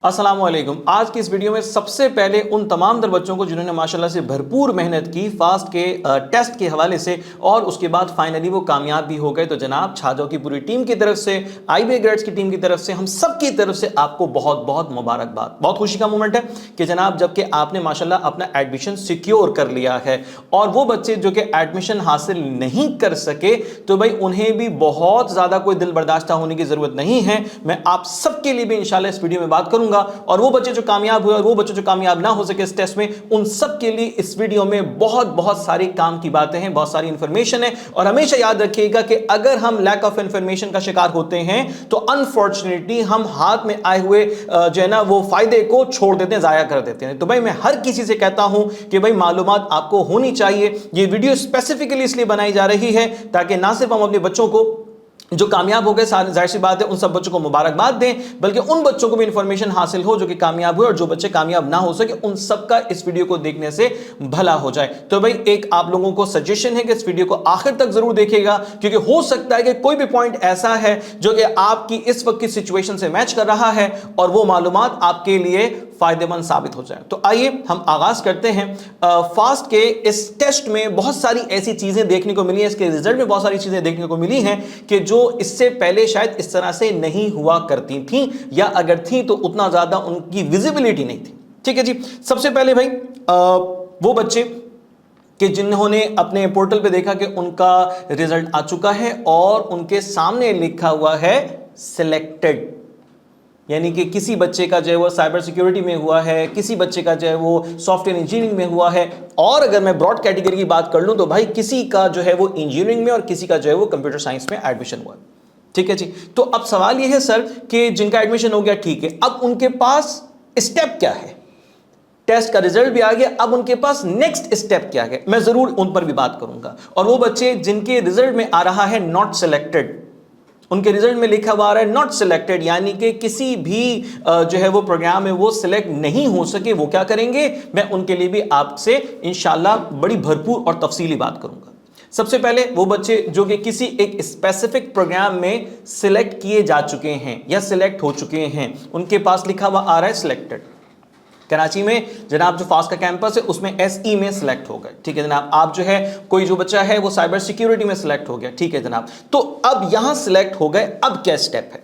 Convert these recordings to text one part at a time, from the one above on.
अस्सलामुअलैकुम। आज की इस वीडियो में सबसे पहले उन तमाम दर बच्चों को जिन्होंने माशाल्लाह से भरपूर मेहनत की फास्ट के टेस्ट के हवाले से और उसके बाद फाइनली वो कामयाब भी हो गए, तो जनाब छाजों की पूरी टीम की तरफ से, IBA ग्रेड्स की टीम की तरफ से, हम सब की तरफ से आपको बहुत बहुत मुबारकबाद। बहुत खुशी का मोमेंट है कि जनाब जबकि आपने माशाल्लाह अपना एडमिशन सिक्योर कर लिया है और वो बच्चे जो कि एडमिशन हासिल नहीं कर सके तो भाई उन्हें भी बहुत ज़्यादा कोई दिल बर्दाश्त होने की ज़रूरत नहीं है। मैं आप सबके लिए भी इंशाल्लाह इस वीडियो में बात करूंगा और वो बच्चे जो कामयाब हुए और वो बच्चे जो कामयाब ना हो सके इस टेस्ट में, उन सब के लिए इस वीडियो में बहुत बहुत सारी काम की बातें हैं, बहुत सारी इंफॉर्मेशन है। और हमेशा याद रखिएगा कि अगर हम लैक ऑफ इंफॉर्मेशन का शिकार होते हैं तो अनफॉर्चुनेटली हम हाथ में आए हुए जो है ना वो फायदे को छोड़ देते हैं, जाया कर देते हैं। तो भाई मैं हर किसी से कहता हूं कि भाई मालूमात आपको होनी चाहिए। ये वीडियो स्पेसिफिकली इसलिए बनाई जा रही है ताकि ना सिर्फ हम अपने बच्चों को जो कामयाब हो गए, जाहिर सी बात है उन सब बच्चों को मुबारकबाद दें, बल्कि उन बच्चों को भी इंफॉर्मेशन हासिल हो जो कि कामयाब हुए और जो बच्चे कामयाब ना हो सके उन सब का इस वीडियो को देखने से भला हो जाए। तो भाई एक आप लोगों को सजेशन है कि इस वीडियो को आखिर तक जरूर देखिएगा, क्योंकि हो सकता है कि कोई भी पॉइंट ऐसा है जो कि आपकी इस वक्त की सिचुएशन से मैच कर रहा है और वो मालूमात आपके लिए फायदेमंद साबित हो जाए। तो आइए हम आगाज करते हैं। फास्ट के इस टेस्ट में बहुत सारी ऐसी चीजें देखने को मिली हैं, इसके रिजल्ट में बहुत सारी चीजें देखने को मिली हैं कि जो इससे पहले शायद इस तरह से नहीं हुआ करती थी, या अगर थी तो उतना ज्यादा उनकी विजिबिलिटी नहीं थी। ठीक है जी। सबसे पहले भाई वो बच्चे कि जिन्होंने अपने पोर्टल पे देखा कि उनका रिजल्ट आ चुका है और उनके सामने लिखा हुआ है सिलेक्टेड, यानी कि किसी बच्चे का जो है वो साइबर सिक्योरिटी में हुआ है, किसी बच्चे का जो है वो सॉफ्टवेयर इंजीनियरिंग में हुआ है, और अगर मैं ब्रॉड कैटेगरी की बात कर लूं तो भाई किसी का जो है वो इंजीनियरिंग में और किसी का जो है वो कंप्यूटर साइंस में एडमिशन हुआ। ठीक है जी। तो अब सवाल ये है सर कि जिनका एडमिशन हो गया ठीक है, अब उनके पास स्टेप क्या है? टेस्ट का रिजल्ट भी आ गया, अब उनके पास नेक्स्ट स्टेप क्या है? मैं जरूर उन पर भी बात करूंगा। और वो बच्चे जिनके रिजल्ट में आ रहा है नॉट सिलेक्टेड, उनके रिजल्ट में लिखा हुआ आ रहा है नॉट सिलेक्टेड, यानी कि किसी भी जो है वो प्रोग्राम में वो सिलेक्ट नहीं हो सके, वो क्या करेंगे? मैं उनके लिए भी आपसे इंशाल्लाह बड़ी भरपूर और तफसीली बात करूंगा। सबसे पहले वो बच्चे जो कि किसी एक स्पेसिफिक प्रोग्राम में सिलेक्ट किए जा चुके हैं या सिलेक्ट हो चुके हैं, उनके पास लिखा हुआ आ रहा है सिलेक्टेड। कराची में जनाब जो फास्ट का कैंपस है उसमें SE में सिलेक्ट हो गए। ठीक है जनाब। आप जो है कोई जो बच्चा है वो साइबर सिक्योरिटी में सिलेक्ट हो गया। ठीक है जनाब। तो अब यहां सिलेक्ट हो गए, अब क्या स्टेप है?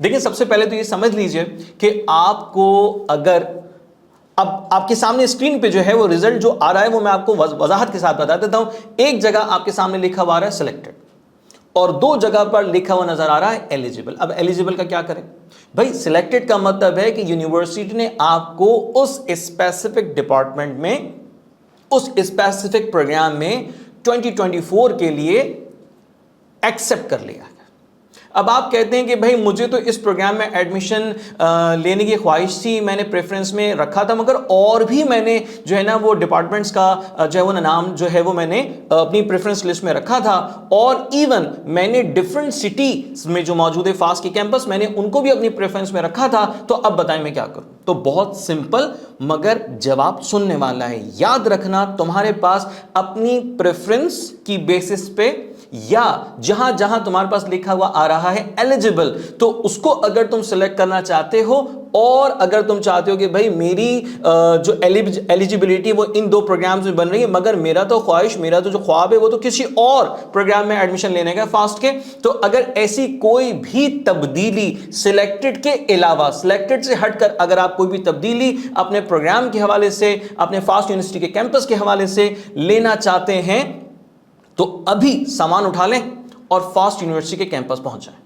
देखिए सबसे पहले तो ये समझ लीजिए कि आपको अगर अब आपके सामने स्क्रीन पे जो है वो रिजल्ट जो आ रहा है वो मैं आपको वजाहत के साथ बता देता हूं। एक जगह आपके सामने लिखा हुआ आ रहा है सिलेक्टेड और दो जगह पर लिखा हुआ नजर आ रहा है एलिजिबल। अब एलिजिबल का क्या करें भाई? सिलेक्टेड का मतलब है कि यूनिवर्सिटी ने आपको उस स्पेसिफिक डिपार्टमेंट में, उस स्पेसिफिक प्रोग्राम में 2024 के लिए एक्सेप्ट कर लिया। अब आप कहते हैं कि भाई मुझे तो इस प्रोग्राम में एडमिशन लेने की ख्वाहिश थी, मैंने प्रेफरेंस में रखा था, मगर और भी मैंने जो है ना वो डिपार्टमेंट्स का जो है वो नाम जो है वो मैंने अपनी प्रेफरेंस लिस्ट में रखा था, और इवन मैंने डिफरेंट सिटी में जो मौजूद है फास्ट के कैंपस, मैंने उनको भी अपनी प्रेफरेंस में रखा था। तो अब बताएं मैं क्या करूं? तो बहुत सिंपल मगर जवाब सुनने वाला है। याद रखना, तुम्हारे पास अपनी प्रेफरेंस की बेसिस पे या जहां जहां तुम्हारे पास लिखा हुआ आ रहा है एलिजिबल, तो उसको अगर तुम सिलेक्ट करना चाहते हो, और अगर तुम चाहते हो कि भाई मेरी जो एलिजिबिलिटी वो इन दो प्रोग्राम्स में बन रही है, मगर मेरा तो ख्वाहिश, मेरा तो जो ख्वाब है वो तो किसी और प्रोग्राम में एडमिशन लेने का फास्ट के, तो अगर ऐसी कोई भी तब्दीली सिलेक्टेड के अलावा, सिलेक्टेड से हटकर अगर आप कोई भी तब्दीली अपने प्रोग्राम के हवाले से, अपने फास्ट यूनिवर्सिटी के कैंपस के हवाले से लेना चाहते हैं, तो अभी सामान उठा लें और फास्ट यूनिवर्सिटी के कैंपस पहुंच जाएं।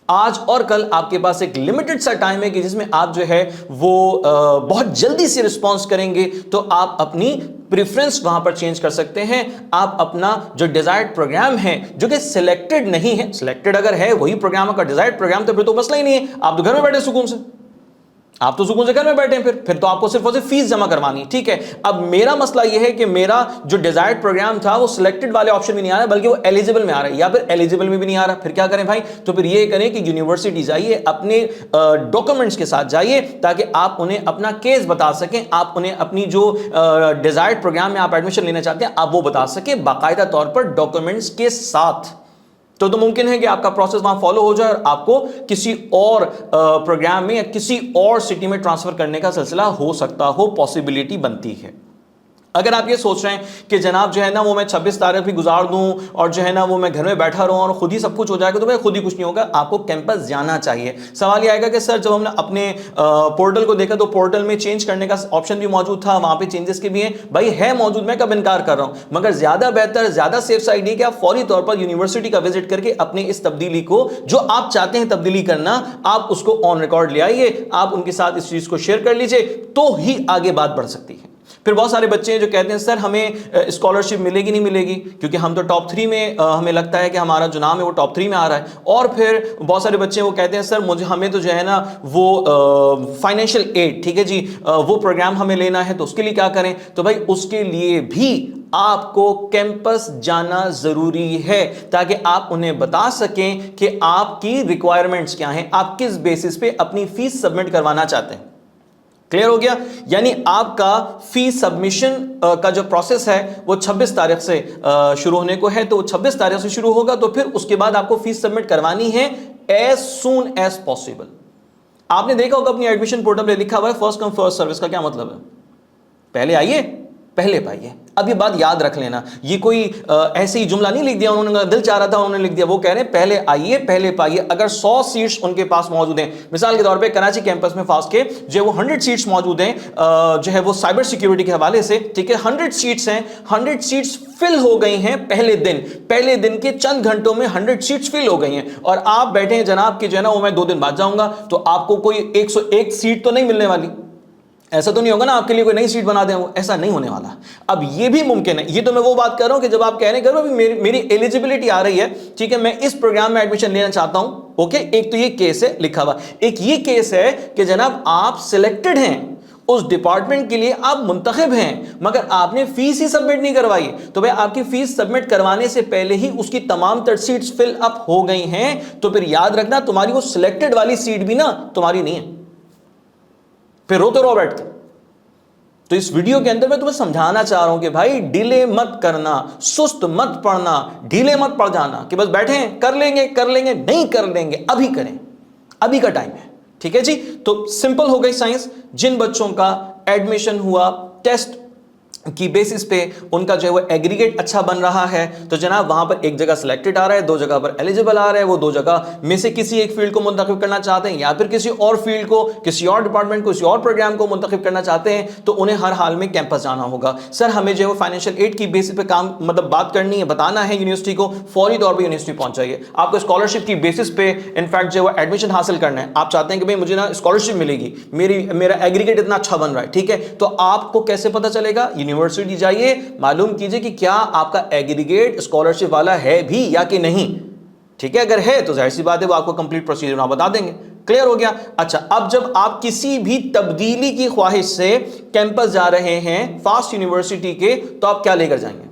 आज और कल आपके पास एक लिमिटेड सा टाइम है कि जिसमें आप जो है वो बहुत जल्दी से रिस्पॉन्स करेंगे, तो आप अपनी प्रेफरेंस वहां पर चेंज कर सकते हैं। आप अपना जो डिजायर्ड प्रोग्राम है जो कि सिलेक्टेड नहीं है, सिलेक्टेड अगर है वही प्रोग्राम का डिजायर्ड प्रोग्राम, तो फिर तो मसला ही नहीं है, आप तो घर में बैठे सुकून से, आप तो सुकून से घर में बैठे हैं, फिर तो आपको सिर्फ और सिर्फ फीस जमा करवानी है। ठीक है। अब मेरा मसला यह है कि मेरा जो डिजायर्ड प्रोग्राम था वो सिलेक्टेड वाले ऑप्शन में नहीं आ रहा, बल्कि वो एलिजिबल में आ रहा है, या फिर एलिजिबल में भी नहीं आ रहा। फिर क्या करें भाई? तो फिर ये करें कि यूनिवर्सिटी जाइए, अपने डॉक्यूमेंट्स के साथ जाइए, ताकि आप उन्हें अपना केस बता सकें, आप उन्हें अपनी जो डिजायर्ड प्रोग्राम में आप एडमिशन लेना चाहते हैं आप वो बता सकें बाकायदा तौर पर डॉक्यूमेंट्स के साथ। तो मुमकिन है कि आपका प्रोसेस वहां फॉलो हो जाए और आपको किसी और प्रोग्राम में या किसी और सिटी में ट्रांसफर करने का सिलसिला हो सकता हो, पॉसिबिलिटी बनती है। अगर आप ये सोच रहे हैं कि जनाब जो है ना वो मैं 26 तारीख भी गुजार दूं और जो है ना वो मैं घर में बैठा रहूं और खुद ही सब कुछ हो जाएगा, तो भाई खुद ही कुछ नहीं होगा, आपको कैंपस जाना चाहिए। सवाल ये आएगा कि सर जब हमने अपने पोर्टल को देखा तो पोर्टल में चेंज करने का ऑप्शन भी मौजूद था, वहां पे चेंजेस के भी हैं, भाई है मौजूद, मैं कब इनकार कर रहा हूं, मगर ज्यादा बेहतर, ज्यादा सेफ साइड है कि आप फौरी तौर पर यूनिवर्सिटी का विजिट करके अपने इस तब्दीली को, जो आप चाहते हैं तब्दीली करना, आप उसको ऑन रिकॉर्ड ले आइए, आप उनके साथ इस चीज को शेयर कर लीजिए, तो ही आगे बात बढ़ सकती है। फिर बहुत सारे बच्चे हैं जो कहते हैं सर हमें स्कॉलरशिप मिलेगी नहीं मिलेगी, क्योंकि हम तो टॉप 3 में हमें लगता है कि हमारा जो नाम है वो टॉप 3 में आ रहा है। और फिर बहुत सारे बच्चे वो कहते हैं सर हमें तो जो है ना वो फाइनेंशियल एड, ठीक है जी, वो प्रोग्राम हमें लेना है, तो उसके लिए क्या करें? तो भाई उसके लिए भी आपको कैंपस जाना जरूरी है, ताकि आप उन्हें बता सकें कि आपकी रिक्वायरमेंट्स क्या हैं, आप किस बेसिस पे अपनी फीस सबमिट करवाना चाहते हैं। क्लियर हो गया? यानी आपका फीस सबमिशन का जो प्रोसेस है वो 26 तारीख से शुरू होने को है, तो 26 तारीख से शुरू होगा, तो फिर उसके बाद आपको फीस सबमिट करवानी है एज सून एज पॉसिबल। आपने देखा होगा अपनी एडमिशन पोर्टल पे लिखा हुआ है फर्स्ट कम फर्स्ट सर्विस, का क्या मतलब है? पहले आइए पहले पाइए। अब ये बात याद रख लेना, ये कोई ऐसे ही जुमला नहीं लिख दिया उन्होंने, दिल चाह रहा था उन्होंने लिख दिया, वो कह रहे हैं पहले आइए पहले पाइए। अगर 100 सीट्स उनके पास मौजूद हैं, मिसाल के तौर पे कराची कैंपस में फास्ट के जो वो 100 सीट्स मौजूद हैं, जो है वो साइबर सिक्योरिटी के हवाले से, ठीक है, 100 सीट्स हैं, 100 सीट्स फिल हो गई हैं पहले दिन के चंद घंटों में 100 सीट्स फिल हो गई हैं, और आप बैठे हैं जनाब कि जो है ना वो मैं 2 दिन बाद जाऊंगा, तो आपको कोई 101 सीट तो नहीं मिलने वाली। ऐसा तो नहीं होगा ना आपके लिए कोई नई सीट बना दें, वो ऐसा नहीं होने वाला। अब ये भी मुमकिन है, ये तो मैं वो बात कर रहा हूं कि जब आप कह रहे हैं अभी मेरी एलिजिबिलिटी आ रही है, ठीक है, मैं इस प्रोग्राम में एडमिशन लेना चाहता हूं, ओके, एक तो ये केस है लिखा हुआ, एक ये केस है कि जनाब आप सिलेक्टेड हैं उस डिपार्टमेंट के लिए, आप मुंतखब हैं, मगर आपने फीस ही सबमिट नहीं करवाई, तो भाई आपकी फीस सबमिट करवाने से पहले ही उसकी तमाम तर सीट्स फिल अप हो गई हैं, तो फिर याद रखना तुम्हारी वो सिलेक्टेड वाली सीट भी ना तुम्हारी नहीं है, फिर रोते रहो बैठ के। तो इस वीडियो के अंदर मैं तुम्हें समझाना चाह रहा हूं कि भाई डिले मत करना, सुस्त मत पड़ना, ढीले मत पड़ जाना कि बस बैठे हैं कर लेंगे, नहीं कर लेंगे, अभी करें, अभी का टाइम है, ठीक है जी। तो सिंपल हो गई साइंस। जिन बच्चों का एडमिशन हुआ टेस्ट की बेसिस पे, उनका जो है वो एग्रीगेट अच्छा बन रहा है, तो जनाब वहां पर एक जगह सिलेक्टेड आ रहा है, 2 जगह पर एलिजिबल आ रहा है, वो 2 जगह में से किसी एक फील्ड को मुंतखब करना चाहते हैं, या फिर किसी और फील्ड को, किसी और डिपार्टमेंट को, किसी और प्रोग्राम को मुंतखब करना चाहते हैं, तो उन्हें हर हाल में कैंपस जाना होगा। सर हमें जो है वो फाइनेंशियल एड की बेसिस पे काम मतलब बात करनी है, बताना है यूनिवर्सिटी को, फौरी तौर पर यूनिवर्सिटी पहुंच जाइए। आपको स्कॉलरशिप की बेसिस पे इनफैक्ट जो है वो एडमिशन हासिल करना है, आप चाहते हैं कि भाई मुझे ना स्कॉलरशिप मिलेगी, मेरा एग्रीगेट इतना अच्छा बन रहा है, ठीक है, तो आपको कैसे पता चलेगा? यूनिवर्सिटी जाइए, मालूम कीजिए कि क्या आपका एग्रीगेट स्कॉलरशिप वाला है भी या कि नहीं, ठीक है, अगर है तो जाहिर सी बात है वो आपको कंप्लीट प्रोसीजर आप बता देंगे। क्लियर हो गया? अच्छा, अब जब आप किसी भी तब्दीली की ख्वाहिश से कैंपस जा रहे हैं फास्ट यूनिवर्सिटी के, तो आप क्या लेकर जाएंगे?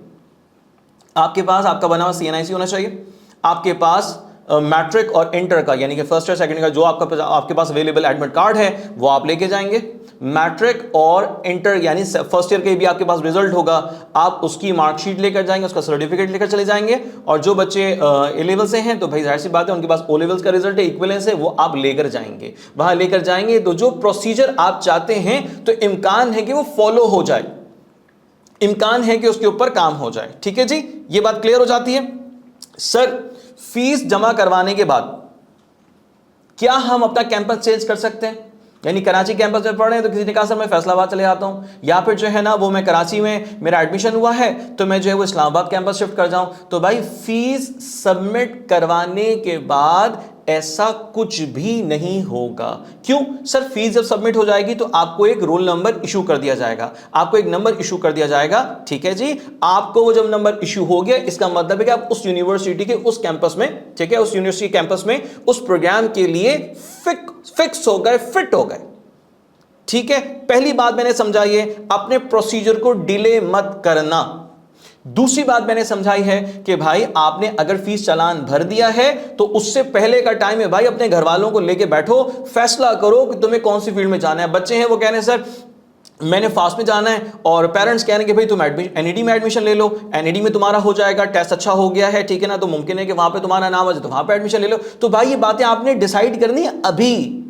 आपके पास आपका बना हुआ CNIC होना चाहिए, आपके पास मैट्रिक और इंटर का यानी कि फर्स्ट और सेकंड का जो आपके पास अवेलेबल एडमिट कार्ड है वो आप लेके जाएंगे। मैट्रिक और इंटर यानी फर्स्ट ईयर के भी आपके पास रिजल्ट होगा, आप उसकी मार्कशीट लेकर जाएंगे, उसका सर्टिफिकेट लेकर चले जाएंगे। और जो बच्चे ए लेवल से हैं तो भाई जाहिर सी बात है उनके पास ओ लेवल्स का रिजल्ट है, इक्विवेलेंस है, वो आप लेकर जाएंगे। वहां लेकर जाएंगे तो जो प्रोसीजर आप चाहते हैं तो इम्कान है कि वो फॉलो हो जाए, इम्कान है कि उसके ऊपर काम हो जाए। ठीक है जी, ये बात क्लियर हो जाती है। सर फीस जमा करवाने के बाद क्या हम अपना कैंपस चेंज कर सकते हैं? यानी कराची कैंपस में पढ़ रहे हैं तो किसी ने कहा सर मैं फैसलाबाद चले जाता हूं, या फिर जो है ना वो मैं कराची में मेरा एडमिशन हुआ है तो मैं जो है वो इस्लामाबाद कैंपस शिफ्ट कर जाऊं। तो भाई फीस सबमिट करवाने के बाद ऐसा कुछ भी नहीं होगा। क्यों? सर फीस जब सबमिट हो जाएगी तो आपको एक रोल नंबर इशू कर दिया जाएगा, आपको एक नंबर इशू कर दिया जाएगा। ठीक है जी, आपको वो जब नंबर इशू हो गया इसका मतलब है कि आप उस यूनिवर्सिटी के उस कैंपस में, ठीक है, उस यूनिवर्सिटी कैंपस में उस प्रोग्राम के लिए फिक्स हो गए, फिट हो गए। ठीक है, पहली बात मैंने समझाई है, अपने प्रोसीजर को डिले मत करना। दूसरी बात मैंने समझाई है कि भाई आपने अगर फीस चालान भर दिया है तो उससे पहले का टाइम है भाई अपने घर वालों को लेके बैठो, फैसला करो कि तुम्हें कौन सी फील्ड में जाना है। बच्चे हैं वो कह रहे हैं सर मैंने फास्ट में जाना है और पेरेंट्स कह रहे हैं कि भाई तुम एनईडी में एडमिशन ले लो, एनईडी में तुम्हारा हो जाएगा, टेस्ट अच्छा हो गया है, ठीक है ना, तो मुमकिन है कि वहां पे तुम्हारा नाम आ जाए, तो वहां पे एडमिशन ले लो। तो भाई ये बातें आपने डिसाइड करनी है अभी,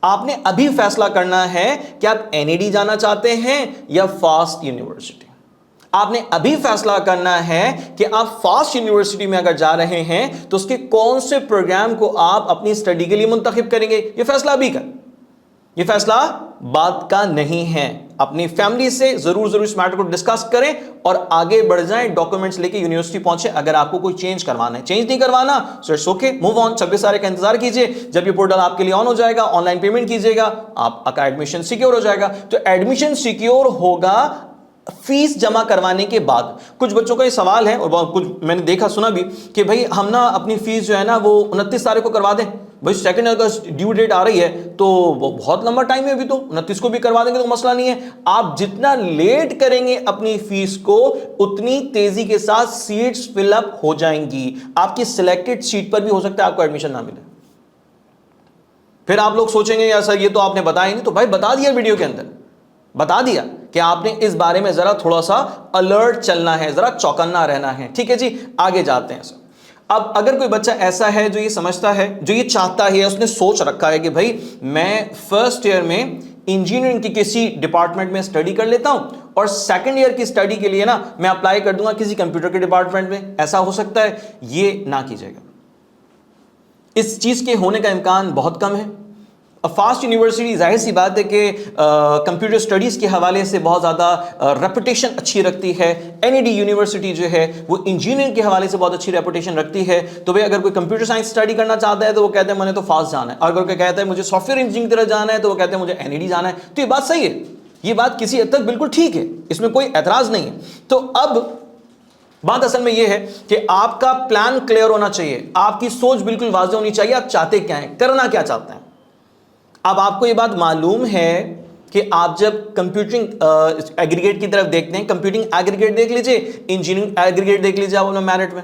आपने अभी फैसला करना है कि आप एनईडी जाना चाहते हैं या फास्ट यूनिवर्सिटी। आपने अभी फैसला करना है कि आप फास्ट यूनिवर्सिटी में अगर जा रहे हैं तो उसके कौन से प्रोग्राम को आप अपनी स्टडी के लिए मुंतखब करेंगे, ये फैसला अभी कर, ये फैसला बात का नहीं है। अपनी फैमिली से जरूर इस मैटर को डिस्कस करें और आगे बढ़ जाएं, डॉक्यूमेंट्स लेके यूनिवर्सिटी पहुंचे। अगर आपको कोई चेंज करवाना है, चेंज नहीं करवाना so it's okay, move on. 26 तारीख का इंतजार कीजिए, जब ये पोर्टल आपके लिए ऑन हो जाएगा, ऑनलाइन पेमेंट कीजिएगा, आपका एडमिशन सिक्योर हो जाएगा। तो एडमिशन सिक्योर होगा फीस जमा करवाने के बाद। कुछ बच्चों का ये सवाल है और कुछ मैंने देखा सुना भी कि भाई हम ना अपनी फीस जो है ना वो 29 तारीख को करवा दें। भाई 2 अगस्त ड्यू डेट आ रही है तो वो बहुत लंबा टाइम है, अभी तो 29 को भी करवा देंगे तो मसला नहीं है। आप जितना लेट करेंगे अपनी फीस को उतनी तेजी के साथ सीट्स फिलअप हो जाएंगी। आपकी सिलेक्टेड सीट पर भी हो सकता है आपको एडमिशन ना मिले। फिर आप लोग सोचेंगे यार सर ये तो आपने बताया नहीं, तो भाई बता दिया वीडियो के अंदर, बता दिया कि आपने इस बारे में जरा थोड़ा सा अलर्ट चलना है, जरा चौकन्ना रहना है। ठीक है जी, आगे जाते हैं सर। अब अगर कोई बच्चा ऐसा है जो ये समझता है, जो ये चाहता है, उसने सोच रखा है कि भाई मैं फर्स्ट ईयर में इंजीनियरिंग की किसी डिपार्टमेंट में स्टडी कर लेता हूं और सेकंड ईयर की स्टडी के लिए ना मैं अप्लाई कर दूंगा किसी कंप्यूटर के डिपार्टमेंट में, ऐसा हो सकता है, ये ना कीजिएगा। इस चीज के होने का इम्कान बहुत कम है। फास्ट यूनिवर्सिटी जाहिर सी बात है कि कंप्यूटर स्टडीज़ के हवाले से बहुत ज़्यादा रेपुटेशन अच्छी रखती है। एनईडी यूनिवर्सिटी जो है वो इंजीनियरिंग के हवाले से बहुत अच्छी रेपुटेशन रखती है। तो भाई अगर कोई कंप्यूटर साइंस स्टडी करना चाहता है तो वो कहते हैं मैंने तो फास्ट जाना है, और अगर कोई कहता है मुझे सॉफ्टवेयर इंजीनियरिंग की तरफ जाना है तो वो कहते हैं मुझे एनईडी जाना है। तो ये बात सही है, ये बात किसी हद तक बिल्कुल ठीक है, इसमें कोई एतराज़ नहीं है। तो अब बात असल में यह है कि आपका प्लान क्लियर होना चाहिए, आपकी सोच बिल्कुल वाज़ेह होनी चाहिए, आप चाहते क्या हैं, करना क्या चाहते हैं। अब आपको ये बात मालूम है कि आप जब कंप्यूटिंग एग्रीगेट की तरफ देखते हैं, कंप्यूटिंग एग्रीगेट देख लीजिए, इंजीनियरिंग एग्रीगेट देख लीजिए आप अपने मेरिट में,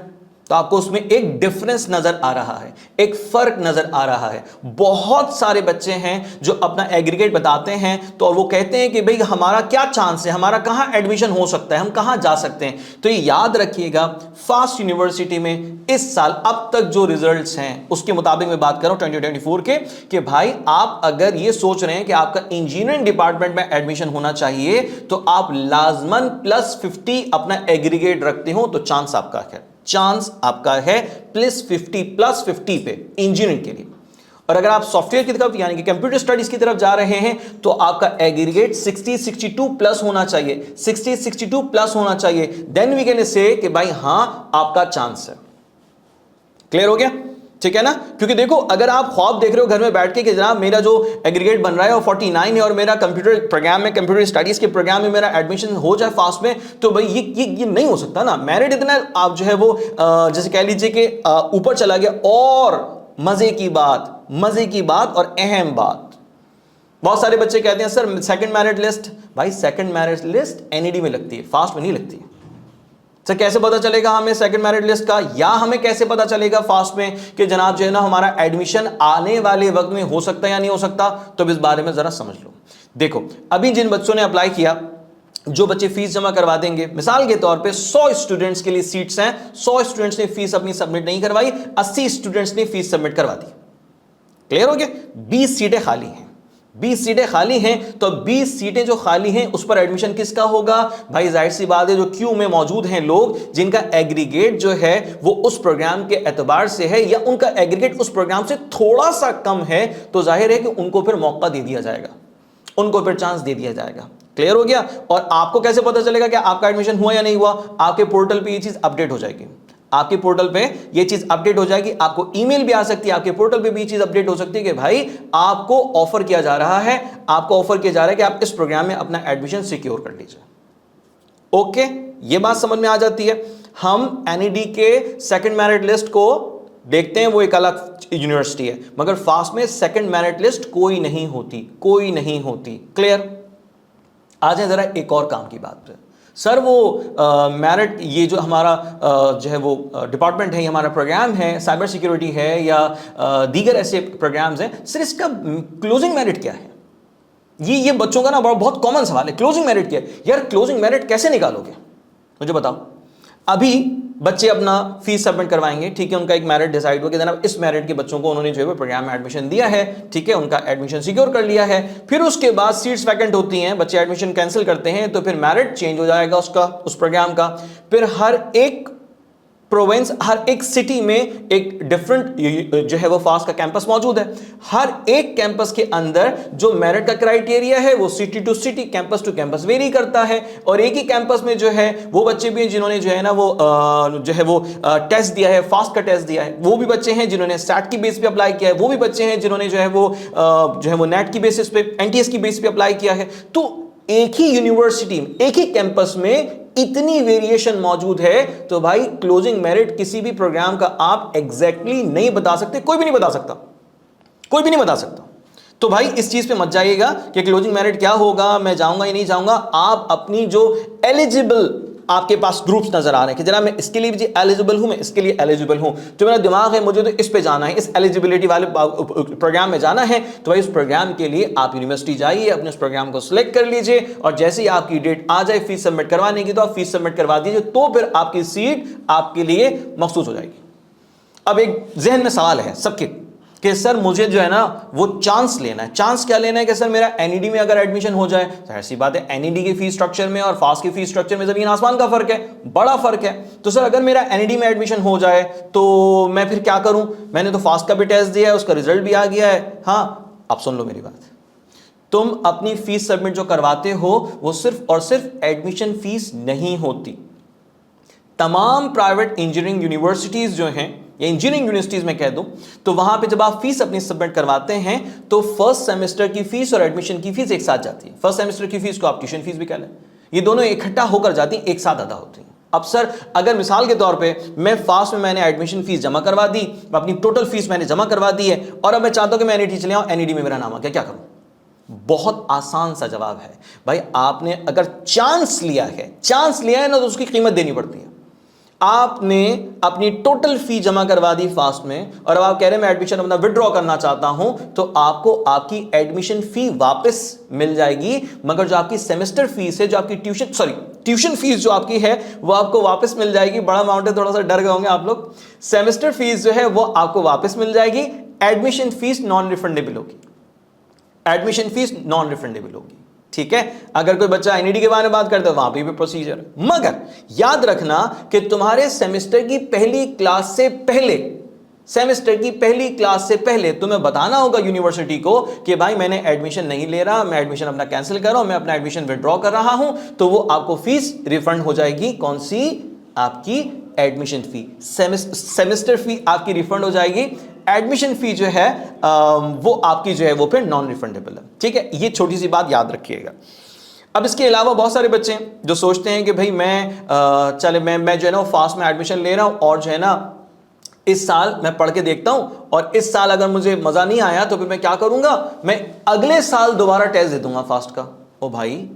तो आपको उसमें एक डिफरेंस नजर आ रहा है, एक फर्क नजर आ रहा है। बहुत सारे बच्चे हैं जो अपना एग्रीगेट बताते हैं तो और वो कहते हैं कि भाई हमारा क्या चांस है, हमारा कहां एडमिशन हो सकता है, हम कहां जा सकते हैं। तो ये याद रखिएगा, फास्ट यूनिवर्सिटी में इस साल अब तक जो रिजल्ट्स हैं उसके मुताबिक मैं बात कर रहा हूं 2024 के, कि भाई आप अगर ये सोच रहे हैं कि आपका इंजीनियरिंग डिपार्टमेंट में एडमिशन होना चाहिए तो आप लाजमन +50 अपना एग्रीगेट रखते हो तो चांस आपका है, चांस आपका है +50 पे इंजीनियरिंग के लिए। और अगर आप सॉफ्टवेयर की तरफ यानी कि कंप्यूटर स्टडीज की तरफ जा रहे हैं तो आपका एग्रीगेट 60-62 प्लस होना चाहिए, 60-62 प्लस होना चाहिए। देन वी कैन से कि भाई हां आपका चांस है। क्लियर हो गया, ठीक है ना। क्योंकि देखो अगर आप ख्वाब देख रहे हो घर में बैठ के कि जनाब मेरा जो एग्रीगेट बन रहा है वो 49 है और मेरा कंप्यूटर प्रोग्राम में, कंप्यूटर स्टडीज के प्रोग्राम में मेरा एडमिशन हो जाए फास्ट में, तो भाई ये नहीं हो सकता ना। मेरिट इतना आप जो है वो जैसे कह लीजिए कि ऊपर चला गया। और मजे की बात और अहम बात, बहुत सारे बच्चे कहते हैं सर सेकंड मेरिट लिस्ट, भाई सेकंड मेरिट लिस्ट एनईडी में लगती है, फास्ट में नहीं लगती है। सर कैसे पता चलेगा हमें सेकंड मेरिट लिस्ट का, या हमें कैसे पता चलेगा फास्ट में कि जनाब जो है ना हमारा एडमिशन आने वाले वक्त में हो सकता है या नहीं हो सकता। तो इस बारे में जरा समझ लो। देखो अभी जिन बच्चों ने अप्लाई किया, जो बच्चे फीस जमा करवा देंगे, मिसाल के तौर पे 100 स्टूडेंट्स के लिए सीट्स हैं, 100 स्टूडेंट्स ने फीस अपनी सबमिट नहीं करवाई, 80 स्टूडेंट्स ने फीस सबमिट करवा दी। क्लियर हो गया, 20 सीटें खाली हैं, 20 सीटें खाली हैं। तो 20 सीटें जो खाली हैं उस पर एडमिशन किसका होगा? भाई जाहिर सी बात है जो क्यू में मौजूद हैं लोग जिनका एग्रीगेट जो है वो उस प्रोग्राम के एतबार से है या उनका एग्रीगेट उस प्रोग्राम से थोड़ा सा कम है, तो जाहिर है कि उनको फिर मौका दे दिया जाएगा, उनको फिर चांस दे दिया जाएगा। क्लियर हो गया। और आपको कैसे पता चलेगा कि आपका एडमिशन हुआ या नहीं हुआ? आपके पोर्टल पे ये चीज अपडेट हो जाएगी, आपके पोर्टल पे ये चीज अपडेट हो जाएगी, आपको ईमेल भी आ सकती है, आपके पोर्टल पे भी ये चीज अपडेट हो सकती है कि भाई आपको ऑफर किया जा रहा है, आपको ऑफर किया जा रहा है कि आप इस प्रोग्राम में अपना एडमिशन सिक्योर कर लीजिए। ओके, ये बात समझ में आ जाती है। हम एनईडी के सेकंड मेरिट लिस्ट को देखते हैं, वो एक अलग यूनिवर्सिटी है, मगर फास्ट में सेकंड मेरिट लिस्ट कोई नहीं होती। क्लियर। आ जाए जरा एक और काम की बात पे। सर वो मेरिट, ये जो हमारा जो है वो डिपार्टमेंट है, ये हमारा प्रोग्राम है, साइबर सिक्योरिटी है या दीगर ऐसे प्रोग्राम्स हैं, सर इसका क्लोजिंग मेरिट क्या है? ये बच्चों का ना बहुत कॉमन सवाल है, क्लोजिंग मेरिट क्या है यार, क्लोजिंग मेरिट कैसे निकालोगे मुझे बताओ। अभी बच्चे अपना फीस सबमिट करवाएंगे, ठीक है, उनका एक मेरिट डिसाइड हो कि जनाब इस मेरिट के बच्चों को उन्होंने जो है प्रोग्राम में एडमिशन दिया है, ठीक है, उनका एडमिशन सिक्योर कर लिया है। फिर उसके बाद सीट्स वैकेंट होती हैं, बच्चे एडमिशन कैंसिल करते हैं, तो फिर मेरिट चेंज हो जाएगा उसका, उस प्रोग्राम का। फिर हर एक प्रोविंस, हर एक सिटी में एक डिफरेंट जो है वो फास्ट का कैंपस मौजूद है। हर एक कैंपस के अंदर जो मेरिट का क्राइटेरिया है वो city to city, campus to campus vary करता है। और एक ही कैंपस में जो है वो बच्चे भी हैं जिन्होंने जो है ना वो जो है वो टेस्ट दिया है, फास्ट का टेस्ट दिया है। वो भी बच्चे हैं जिन्होंने सैट की बेस पे अप्लाई किया है। वो भी बच्चे हैं जिन्होंने जो है वो नेट की बेसिस पे, एनटीएस की बेस पे अप्लाई किया है। तो एक ही यूनिवर्सिटी में, एक ही कैंपस में इतनी वेरिएशन मौजूद है, तो भाई क्लोजिंग मेरिट किसी भी प्रोग्राम का आप एग्जैक्टली नहीं बता सकते, कोई भी नहीं बता सकता, कोई भी नहीं बता सकता। तो भाई इस चीज पे मत जाइएगा कि क्लोजिंग मेरिट क्या होगा, मैं जाऊंगा या नहीं जाऊंगा। आप अपनी जो एलिजिबल आपके पास ग्रुप्स नजर आ रहे हैं कि जनाब मैं इसके लिए भी एलिजिबल हूं, मैं इसके लिए एलिजिबल हूं, तो मेरा दिमाग है मुझे तो इस पे जाना है, इस एलिजिबिलिटी वाले प्रोग्राम में जाना है, तो भाई उस प्रोग्राम के लिए आप यूनिवर्सिटी जाइए, अपने उस प्रोग्राम को सिलेक्ट कर लीजिए, और जैसे ही आपकी डेट आ जाए फीस सबमिट करवाने की, तो आप फीस सबमिट करवा दीजिए, तो फिर आपकी सीट आपके लिए मखसूस हो जाएगी। अब एक जहन में सवाल है सबके कि सर मुझे जो है ना वो चांस लेना है। चांस क्या लेना है कि सर मेरा एनईडी में अगर एडमिशन हो जाए, तो ऐसी बात है एनईडी की फीस स्ट्रक्चर में और फास्ट की फीस स्ट्रक्चर में जमीन आसमान का फर्क है, बड़ा फर्क है। तो सर अगर मेरा एनईडी में एडमिशन हो जाए तो मैं फिर क्या करूं, मैंने तो फास्ट का भी टेस्ट दिया है, उसका रिजल्ट भी आ गया है। हाँ, अब सुन लो मेरी बात, तुम अपनी फीस सबमिट जो करवाते हो वो सिर्फ और सिर्फ एडमिशन फीस नहीं होती। तमाम प्राइवेट इंजीनियरिंग यूनिवर्सिटीज जो हैं या इंजीनियरिंग यूनिवर्सिटीज में कह दूं, तो वहां पे जब आप फीस अपनी सबमिट करवाते हैं तो फर्स्ट सेमेस्टर की फीस और एडमिशन की फीस एक साथ जाती है। फर्स्ट सेमेस्टर की फीस को आप ट्यूशन फीस भी कह लें, ये दोनों इकट्ठा होकर जाती हैं, एक साथ अदा होती हैं। अब सर अगर मिसाल के तौर पे मैं फास्ट में मैंने एडमिशन फीस जमा करवा दी, अपनी टोटल फीस मैंने जमा करवा दी है, और अब मैं चाहता हूं कि मैं एनईडी चले आऊं, एनईडी में मेरा नाम आ गया, क्या करूं? बहुत आसान सा जवाब है भाई, आपने अगर चांस लिया है ना, तो उसकी कीमत देनी पड़ती है। आपने अपनी टोटल फी जमा करवा दी फास्ट में, और अब आप कह रहे हैं मैं एडमिशन अपना विड्रॉ करना चाहता हूं, तो आपको आपकी एडमिशन फी वापस मिल जाएगी, मगर जो आपकी सेमेस्टर फीस है, जो आपकी ट्यूशन फीस जो आपकी है वो आपको वापस मिल जाएगी। बड़ा अमाउंट है, थोड़ा सा डर गए होंगे आप लोग। सेमेस्टर फीस जो है वो आपको वापस मिल जाएगी, एडमिशन फीस नॉन रिफंडेबल होगी, एडमिशन फीस नॉन रिफंडेबल होगी, ठीक है। अगर कोई बच्चा एनईडी के बारे में बात करता है वहां पे भी प्रोसीजर है, मगर याद रखना कि तुम्हारे सेमेस्टर की पहली क्लास से पहले तुम्हें बताना होगा यूनिवर्सिटी को कि भाई मैंने एडमिशन नहीं ले रहा, मैं एडमिशन अपना कैंसिल कर रहा हूं, मैं अपना एडमिशन विड्रॉ कर रहा हूं, तो वो आपको फीस रिफंड हो जाएगी। कौन सी? आपकी एडमिशन फी, सेमेस्टर फी आपकी रिफंड हो जाएगी। एडमिशन फी जो है वो आपकी जो है वो फिर नॉन रिफंडेबल है, ठीक है। ये छोटी सी बात याद रखिएगा। अब इसके अलावा बहुत सारे बच्चे जो सोचते हैं कि भाई मैं जो है ना फास्ट में एडमिशन ले रहा हूं, और जो है ना इस साल मैं पढ़ के देखता हूं, और इस साल अगर मुझे मजा नहीं आया तो फिर मैं क्या करूंगा, मैं अगले साल दोबारा टेस्ट दे दूंगा फास्ट का। ओ भाई,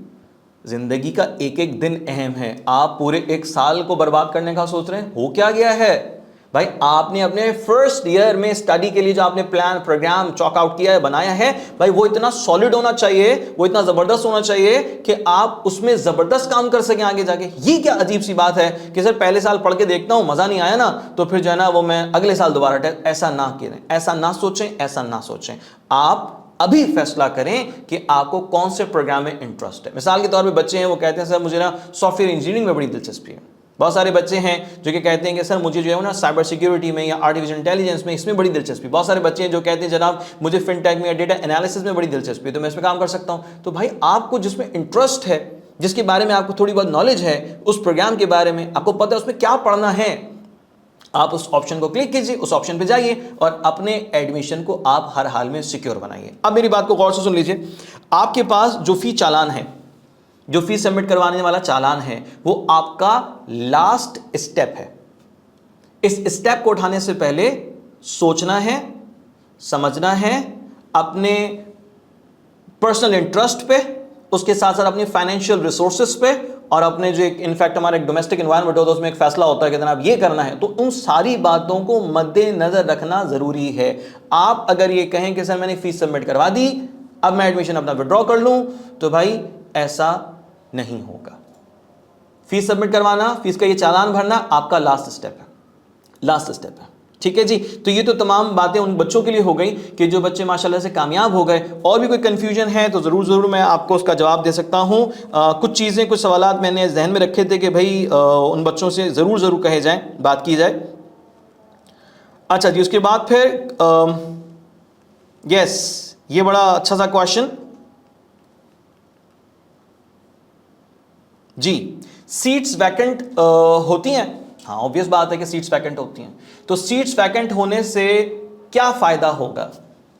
जिंदगी का एक एक दिन अहम है, आप पूरे एक साल को बर्बाद करने का सोच रहे हैं, हो क्या गया है भाई। आपने अपने फर्स्ट ईयर में स्टडी के लिए जो आपने प्लान प्रोग्राम चॉक आउट किया है, बनाया है, भाई वो इतना सॉलिड होना चाहिए, वो इतना जबरदस्त होना चाहिए कि आप उसमें जबरदस्त काम कर सकें आगे जाके। ये क्या अजीब सी बात है कि सर पहले साल पढ़ के देखता हूं, मजा नहीं आया ना, तो फिर जो है ना वो मैं अगले साल दोबारा टेस्ट। ऐसा ना करें, ऐसा ना सोचें। आप अभी फैसला करें कि आपको कौन से प्रोग्राम में इंटरेस्ट है। मिसाल के तौर पे बच्चे हैं, वो कहते हैं सर मुझे ना सॉफ्टवेयर इंजीनियरिंग में बड़ी दिलचस्पी है। बहुत सारे बच्चे हैं जो कि कहते हैं कि सर मुझे जो है ना साइबर सिक्योरिटी में या आर्टिफिशियल इंटेलिजेंस में, इसमें बड़ी दिलचस्पी। बहुत सारे बच्चे हैं जो कहते हैं जनाब मुझे फिनटेक में या डेटा एनालिसिस में बड़ी दिलचस्पी है, तो मैं इसमें काम कर सकता हूं। तो भाई आपको जिसमें इंटरेस्ट है, जिसके बारे में आपको थोड़ी बहुत नॉलेज है, उस प्रोग्राम के बारे में आपको पता है उसमें क्या पढ़ना है, आप उस ऑप्शन को क्लिक कीजिए, उस ऑप्शन पे जाइए और अपने एडमिशन को आप हर हाल में सिक्योर बनाइए। अब मेरी बात को गौर से सुन लीजिए, आपके पास जो फी चालान है, जो फीस सबमिट करवाने वाला चालान है, वो आपका लास्ट स्टेप है। इस स्टेप को उठाने से पहले सोचना है, समझना है, अपने पर्सनल इंटरेस्ट पे, उसके साथ साथ अपने फाइनेंशियल रिसोर्सेस पे, और अपने जो एक इनफैक्ट हमारा एक डोमेस्टिक एनवायरनमेंट होता है उसमें एक फैसला होता है कि जनाब ये करना है, तो उन सारी बातों को मद्देनजर रखना जरूरी है। आप अगर ये कहें कि सर मैंने फीस सबमिट करवा दी, अब मैं एडमिशन अपना विड्रॉ कर लूं, तो भाई ऐसा नहीं होगा। फीस सबमिट करवाना, फीस का ये चालान भरना आपका लास्ट स्टेप है, लास्ट स्टेप है। ठीक है जी। तो ये तो तमाम बातें उन बच्चों के लिए हो गई कि जो बच्चे माशाल्लाह से कामयाब हो गए। और भी कोई कंफ्यूजन है तो ज़रूर मैं आपको उसका जवाब दे सकता हूँ। कुछ चीज़ें, कुछ सवालात मैंने जहन में रखे थे कि भाई उन बच्चों से ज़रूर कहे जाएं, बात की जाए। अच्छा जी, उसके बाद फिर यस, ये बड़ा अच्छा सा क्वेश्चन जी। सीट्स वैकेंट होती हैं? हाँ, ऑब्वियस बात है कि सीट्स वैकेंट होती हैं। तो सीट्स वैकेंट होने से क्या फ़ायदा होगा?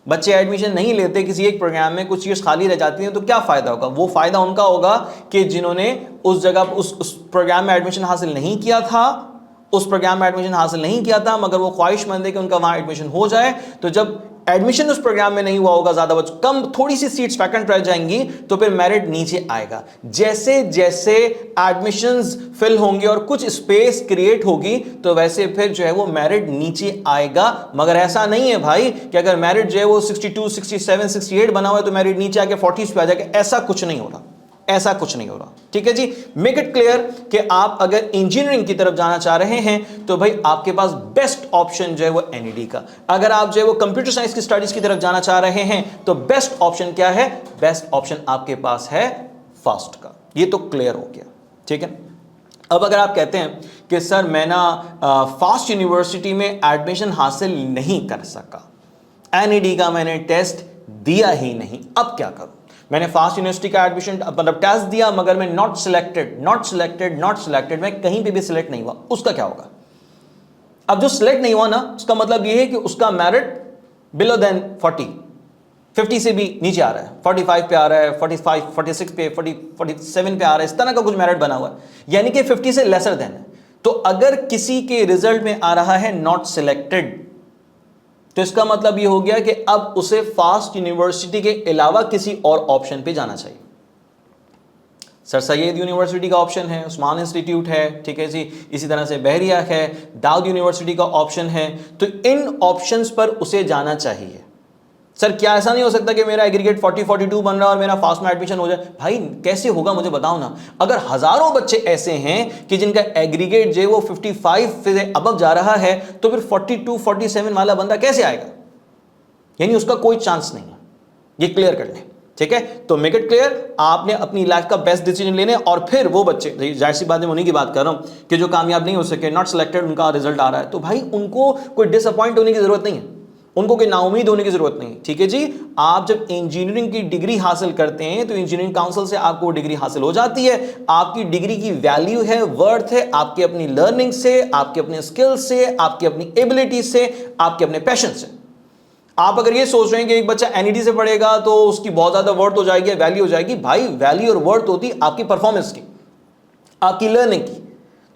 बच्चे एडमिशन नहीं लेते किसी एक प्रोग्राम में, कुछ सीट्स खाली रह जाती हैं, तो क्या फ़ायदा होगा? वो फ़ायदा उनका होगा कि जिन्होंने उस जगह उस प्रोग्राम में एडमिशन हासिल नहीं किया था, उस प्रोग्राम में एडमिशन हासिल नहीं किया था, मगर वो ख्वाहिशमंद है कि उनका वहाँ एडमिशन हो जाए। तो जब एडमिशन उस प्रोग्राम में नहीं हुआ होगा, ज्यादा बच्चे कम, थोड़ी सी सीट्स वैकेंट रह जाएंगी, तो फिर मेरिट नीचे आएगा। जैसे जैसे एडमिशंस फिल होंगे और कुछ स्पेस क्रिएट होगी, तो वैसे फिर जो है वो मेरिट नीचे आएगा। मगर ऐसा नहीं है भाई कि अगर मेरिट जो है वो 62, 67, 68 बना हुआ है तो मेरिट नीचे आके 40s पे आ जाएगा। ऐसा कुछ नहीं हो रहा, ऐसा कुछ नहीं हो रहा। ठीक है जी। मेक इट क्लियर कि आप अगर इंजीनियरिंग की तरफ जाना चाह रहे हैं तो भाई आपके पास बेस्ट ऑप्शन जो है वो एनईडी का। अगर आप जो है वो कंप्यूटर साइंस की स्टडीज की तरफ जाना चाह रहे हैं तो बेस्ट ऑप्शन क्या है? बेस्ट ऑप्शन आपके पास है फास्ट का। ये तो क्लियर हो गया। ठीक है। अब अगर आप कहते हैं कि सर मैं ना फास्ट यूनिवर्सिटी में एडमिशन हासिल नहीं कर सका, एनईडी का मैंने टेस्ट दिया ही नहीं, अब क्या करूं? मैंने फास्ट यूनिवर्सिटी का एडमिशन मतलब टेस्ट दिया, मगर मैं नॉट सिलेक्टेड, मैं कहीं पे भी सिलेक्ट नहीं हुआ, उसका क्या होगा? अब जो सिलेक्ट नहीं हुआ ना, उसका मतलब यह है कि उसका मेरिट बिलो देन 40, 50 से भी नीचे आ रहा है, 45 पे आ रहा है, 45, 46 पे, 47 पे आ रहा है, इस तरह का कुछ मेरिट बना हुआ है, यानी कि 50 से लेसर देन है। तो अगर किसी के रिजल्ट में आ रहा है नॉट सिलेक्टेड, तो इसका मतलब यह हो गया कि अब उसे फास्ट यूनिवर्सिटी के अलावा किसी और ऑप्शन पे जाना चाहिए। सर सैयद यूनिवर्सिटी का ऑप्शन है, उस्मान इंस्टीट्यूट है, ठीक है जी, इसी तरह से बहरिया है, दाऊद यूनिवर्सिटी का ऑप्शन है, तो इन ऑप्शंस पर उसे जाना चाहिए। सर क्या ऐसा नहीं हो सकता कि मेरा एग्रीगेट 40-42 बन रहा है और मेरा फास्ट में एडमिशन हो जाए? भाई कैसे होगा मुझे बताओ ना। अगर हजारों बच्चे ऐसे हैं कि जिनका एग्रीगेट जो है वो 55 से अबव जा रहा है, तो फिर 42-47 वाला बंदा कैसे आएगा? यानी उसका कोई चांस नहीं है। ये क्लियर कर लें। ठीक है। तो मेक इट क्लियर, आपने अपनी लाइफ का बेस्ट डिसीजन लेने, और फिर वो बच्चे, जाहिर सी बात है उन्हीं की बात कर रहा हूं कि जो कामयाब नहीं हो सके, नॉट सिलेक्टेड, उनका रिजल्ट आ रहा है, तो भाई उनको कोई डिसअपॉइंट होने की जरूरत नहीं है, उनको कोई नाउमीद होने की जरूरत नहीं। ठीक है जी। आप जब इंजीनियरिंग की डिग्री हासिल करते हैं तो इंजीनियरिंग काउंसिल से आपको डिग्री हासिल हो जाती है। आपकी डिग्री की वैल्यू है, वर्थ है, आपकी अपनी लर्निंग से, आपके अपने स्किल से, आपकी अपनी एबिलिटी से, आपके अपने पैशन से। आप अगर ये सोच रहे हैं कि एक बच्चा एनईडी से पढ़ेगा तो उसकी बहुत ज्यादा वर्थ हो जाएगी, वैल्यू हो जाएगी, भाई वैल्यू और वर्थ होती आपकी परफॉर्मेंस की, आपकी लर्निंग की।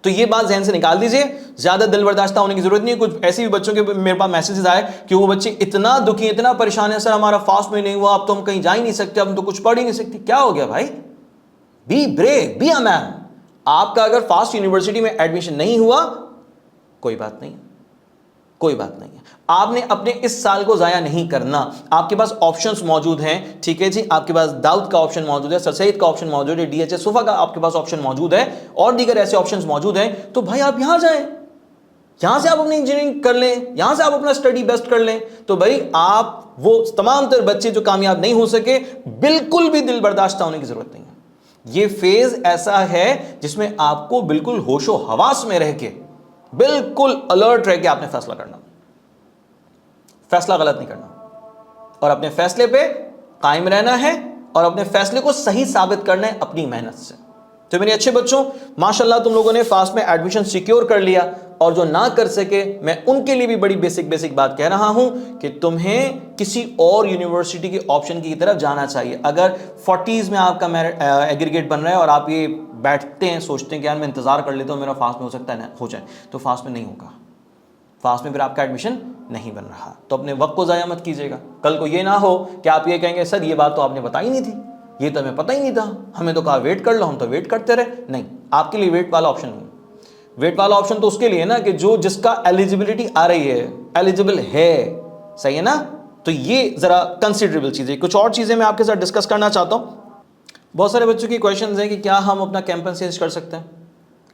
तो ये बात जहन से निकाल दीजिए, ज्यादा दिल बर्दाश्ता होने की जरूरत नहीं है। कुछ ऐसे भी बच्चों के मेरे पास मैसेजेस आए कि वो बच्चे इतना दुखी, इतना परेशान है, सर हमारा फास्ट में नहीं हुआ, अब तो हम कहीं जा ही नहीं सकते, अब हम तो कुछ पढ़ ही नहीं सकते। क्या हो गया भाई? Be brave, be a man. आपका अगर फास्ट यूनिवर्सिटी में एडमिशन नहीं हुआ, कोई बात नहीं, कोई बात नहीं है। आपने अपने इस साल को जाया नहीं करना। आपके पास ऑप्शंस मौजूद हैं। ठीक है जी। आपके पास दाऊद का ऑप्शन मौजूद है, सर सैयद का ऑप्शन मौजूद है, डीएचएस सोफा का आपके पास ऑप्शन मौजूद है, और दीगर ऐसे ऑप्शंस मौजूद हैं। तो भाई आप यहां जाएं, यहां से आप अपनी इंजीनियरिंग कर लें, यहां से आप अपना स्टडी बेस्ट कर लें। तो भाई आप वो तमाम तर बच्चे जो कामयाब नहीं हो सके, बिल्कुल भी दिल बर्दाश्त होने की जरूरत नहीं है। ये फेज ऐसा है जिसमें आपको बिल्कुल होशो हवास में रह के, बिल्कुल अलर्ट रह के आपने फैसला करना, फैसला गलत नहीं करना, और अपने फैसले पे कायम रहना है, और अपने फैसले को सही साबित करना है अपनी मेहनत से। तो मेरे अच्छे बच्चों, माशाल्लाह तुम लोगों ने फास्ट में एडमिशन सिक्योर कर लिया, और जो ना कर सके मैं उनके लिए भी बड़ी बेसिक बात कह रहा हूं कि तुम्हें किसी और यूनिवर्सिटी के ऑप्शन की तरफ जाना चाहिए। अगर 40s में आपका एग्रीगेट बन रहा है और आप ये बैठते हैं, सोचते हैं कि यार मैं इंतजार कर लेता हूं, मेरा फास्ट में हो सकता है ना हो जाए, तो फास्ट में नहीं होगा। फास्ट में फिर आपका एडमिशन नहीं बन रहा, तो अपने वक्त को ज़ाया मत कीजिएगा। कल को ये ना हो कि आप ये कहेंगे सर ये बात तो आपने बताई नहीं थी, ये तो हमें पता ही नहीं था, हमें तो कहा वेट कर लो, हम तो वेट करते रहे। नहीं, आपके लिए वेट वाला ऑप्शन नहीं। वेट वाला ऑप्शन तो उसके लिए ना कि जो जिसका एलिजिबिलिटी आ रही है, एलिजिबल है, सही है ना, तो ये जरा कंसिडरेबल चीज़ है। कुछ और चीज़ें मैं आपके साथ डिस्कस करना चाहता हूँ। बहुत सारे बच्चों की क्वेश्चंस हैं कि क्या हम अपना कैंपस चेंज कर सकते हैं?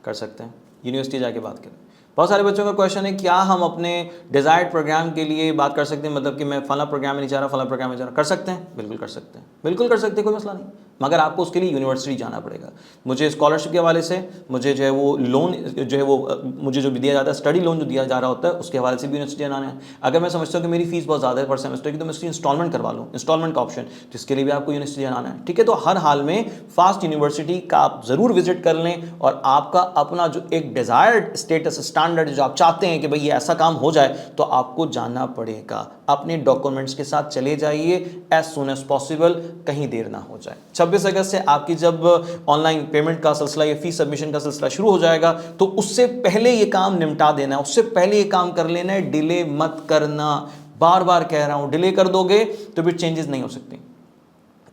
कर सकते हैं, यूनिवर्सिटी जाके बात करें। बहुत सारे बच्चों का क्वेश्चन है क्या हम अपने डिजायर्ड प्रोग्राम के लिए बात कर सकते हैं, मतलब कि मैं फला प्रोग्राम में नहीं चाह रहा, फला प्रोग्राम में जा रहा। कर सकते हैं, बिल्कुल कर सकते हैं, बिल्कुल कर सकते हैं, कोई मसला नहीं, मगर आपको उसके लिए यूनिवर्सिटी जाना पड़ेगा। मुझे स्कॉलरशिप के हवाले से, मुझे जो है वो लोन जो है वो मुझे जो भी दिया जाता है, स्टडी लोन जो दिया जा रहा होता है, उसके हवाले से भी यूनिवर्सिटी जाना है। अगर मैं समझता हूँ कि मेरी फीस बहुत ज़्यादा है पर सेमेस्टर की, तो मैं उसकी इंस्टॉलमेंट करवा लूँ, इंस्टॉलमेंट का ऑप्शन, तो इसके लिए भी आपको यूनिवर्सिटी जाना है। ठीक है, तो हर हाल में फास्ट यूनिवर्सिटी का आप ज़रूर विजिट कर लें, और आपका अपना जो एक डिज़ायर्ड स्टेटस स्टैंडर्ड जो आप चाहते हैं कि भाई ये ऐसा काम हो जाए, तो आपको जाना पड़ेगा। अपने डॉक्यूमेंट्स के साथ चले जाइए एज सुन एज पॉसिबल, कहीं देर ना हो जाए। 26 अगस्त से आपकी जब ऑनलाइन पेमेंट का सिलसिला या फीस सबमिशन का सिलसिला शुरू हो जाएगा, तो उससे पहले ये काम निपटा देना है, उससे पहले ये काम कर लेना है, डिले मत करना। बार बार कह रहा हूं, डिले कर दोगे तो फिर चेंजेस नहीं हो सकती,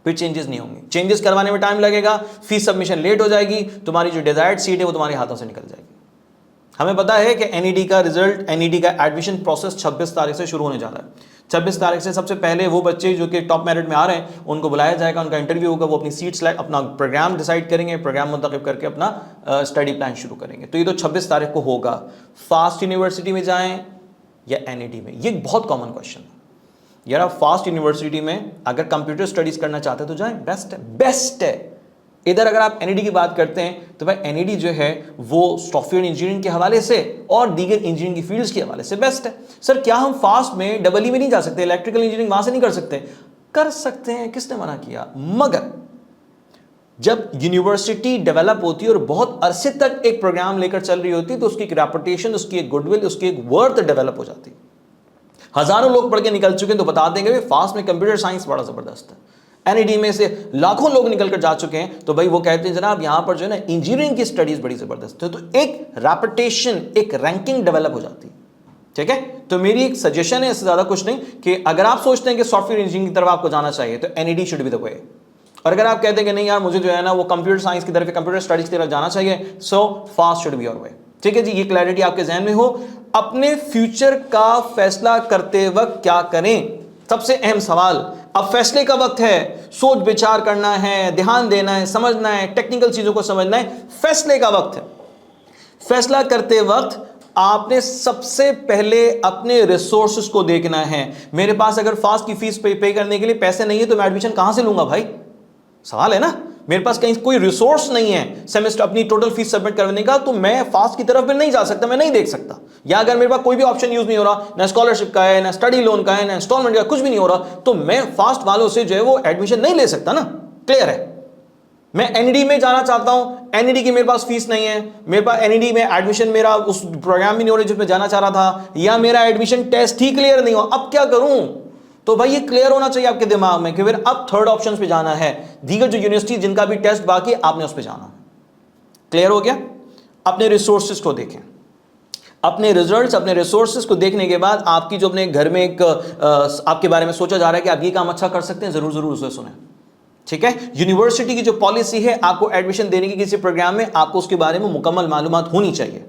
फिर चेंजेस नहीं होंगे, चेंजेस करवाने में टाइम लगेगा, फीस सबमिशन लेट हो जाएगी, तुम्हारी जो डिजायर्ड सीट है वो तुम्हारे हाथों से निकल जाएगी। हमें पता है कि एनईडी का रिजल्ट, एनईडी का एडमिशन प्रोसेस 26 तारीख से शुरू होने जा रहा है। 26 तारीख से सबसे पहले वो बच्चे जो कि टॉप मेरिट में आ रहे हैं उनको बुलाया जाएगा, उनका इंटरव्यू होगा, वो अपनी सीट सेलेक्ट, अपना प्रोग्राम डिसाइड करेंगे, प्रोग्राम मुंतखब करके अपना स्टडी प्लान शुरू करेंगे। तो ये तो 26 तारीख को होगा। फास्ट यूनिवर्सिटी में जाएं या एनईडी में, ये बहुत कॉमन क्वेश्चन है यार। आप फास्ट यूनिवर्सिटी में अगर कंप्यूटर स्टडीज करना चाहते हैं तो जाएं, बेस्ट है, बेस्ट है। इधर अगर आप एनईडी की बात करते हैं तो भाई एनईडी जो है वो सॉफ्टवेयर इंजीनियरिंग के हवाले से और दीगर इंजीनियरिंग की फील्ड्स के हवाले से बेस्ट है। सर क्या हम फास्ट में डबल ई में नहीं जा सकते, इलेक्ट्रिकल इंजीनियरिंग वहां से नहीं कर सकते? कर सकते हैं, किसने मना किया? मगर जब यूनिवर्सिटी डेवलप होती है और बहुत अरसे तक एक प्रोग्राम लेकर चल रही होती है, तो उसकी एक रेपुटेशन, उसकी एक गुडविल, उसकी एक वर्थ डेवलप हो जाती है। हजारों लोग पढ़ के निकल चुके हैं तो बता देंगे फास्ट में कंप्यूटर साइंस बड़ा जबरदस्त है। एनईडी में से लाखों लोग निकल कर जा चुके हैं, तो भाई वो कहते हैं जनाब यहां पर जो है ना इंजीनियरिंग की स्टडीज बड़ी जबरदस्त है। तो एक रेपुटेशन, एक रैंकिंग डेवलप हो जाती है। ठीक है, तो मेरी एक सजेशन है, इससे ज्यादा कुछ नहीं, कि अगर आप सोचते हैं कि सॉफ्टवेयर इंजीनियरिंग की तरफ आपको जाना चाहिए तो NED should be the way. और अगर आप कहते हैं कि नहीं यार मुझे जो है ना वो कंप्यूटर साइंस की तरफ, कंप्यूटर स्टडीज की तरफ जाना चाहिए, so fast should be your way. ठीक है जी, ये क्लैरिटी आपके जहन में हो। अपने फ्यूचर का फैसला करते वक्त क्या करें, सबसे अहम सवाल। अब फैसले का वक्त है, सोच विचार करना है, ध्यान देना है, समझना है, टेक्निकल चीजों को समझना है, फैसले का वक्त है। फैसला करते वक्त आपने सबसे पहले अपने रिसोर्सेज को देखना है। मेरे पास अगर फास्ट की फीस पे करने के लिए पैसे नहीं है तो मैं एडमिशन कहां से लूंगा भाई? सवाल है ना। मेरे पास कहीं कोई रिसोर्स नहीं है सेमेस्टर अपनी टोटल फीस सबमिट करने का, तो मैं फास्ट की तरफ भी नहीं जा सकता, मैं नहीं देख सकता। या अगर मेरे पास कोई भी ऑप्शन यूज नहीं हो रहा, ना स्कॉलरशिप का है, ना स्टडी लोन का है, ना इंस्टॉलमेंट का, कुछ भी नहीं हो रहा, तो मैं फास्ट वालों से जो है वो एडमिशन नहीं ले सकता ना। क्लियर है। मैं एनईडी में जाना चाहता हूं, एनईडी की मेरे पास फीस नहीं है, मेरे पास एनईडी में एडमिशन मेरा उस प्रोग्राम में नहीं हो रहा जिसमें जाना चाह रहा था, या मेरा एडमिशन टेस्ट ही क्लियर नहीं हुआ, अब क्या करूं? तो भाई ये क्लियर होना चाहिए आपके दिमाग में कि फिर अब थर्ड ऑप्शन पे जाना है। दीगर जो यूनिवर्सिटी जिनका भी टेस्ट बाकी है आपने उस पे जाना। क्लियर हो गया? अपने रिसोर्सेज को देखें, अपने रिजल्ट्स, अपने रिसोर्सेज को देखने के बाद आपकी जो अपने घर में एक आपके बारे में सोचा जा रहा है कि आप ये काम अच्छा कर सकते हैं, जरूर जरूर उसे सुने। ठीक है, यूनिवर्सिटी की जो पॉलिसी है, आपको एडमिशन देने की किसी प्रोग्राम में, आपको उसके बारे में मुकम्मल मालूमात होनी चाहिए।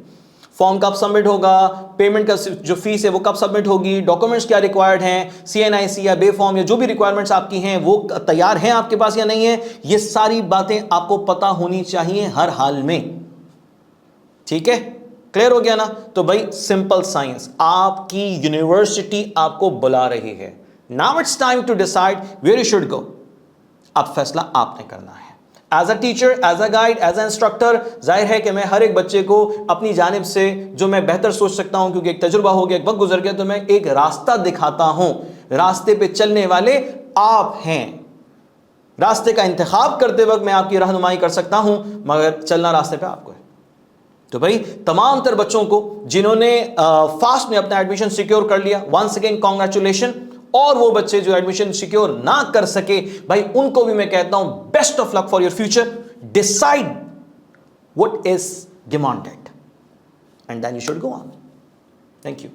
फॉर्म कब सबमिट होगा, पेमेंट का जो फीस है वो कब सबमिट होगी, डॉक्यूमेंट्स क्या रिक्वायर्ड हैं, सीएनआईसी या बे फॉर्म या जो भी रिक्वायरमेंट्स आपकी हैं वो तैयार हैं आपके पास या नहीं है, ये सारी बातें आपको पता होनी चाहिए हर हाल में। ठीक है, क्लियर हो गया ना? तो भाई सिंपल साइंस, आपकी यूनिवर्सिटी आपको बुला रही है। Now it's time to decide where you should go. अब फैसला आपने करना है। As a teacher, as a guide, as an instructor, जाहिर है कि मैं हर एक बच्चे को अपनी जानिब से जो मैं बेहतर सोच सकता हूं, क्योंकि एक तजुर्बा हो गया, एक वक्त गुजर गया, तो मैं एक रास्ता दिखाता हूं। रास्ते पे चलने वाले आप हैं। रास्ते का इंतखाब करते वक्त मैं आपकी रहनुमाई कर सकता हूं, मगर चलना रास्ते पे आपको है। तो भाई तमाम तर बच्चों को जिन्होंने फास्ट में अपना एडमिशन सिक्योर कर लिया, वंस अगेन कांग्रेचुलेशन। और वो बच्चे जो एडमिशन सिक्योर ना कर सके, भाई उनको भी मैं कहता हूं best of luck for your future. Decide what is demanded and then you should go on. Thank you.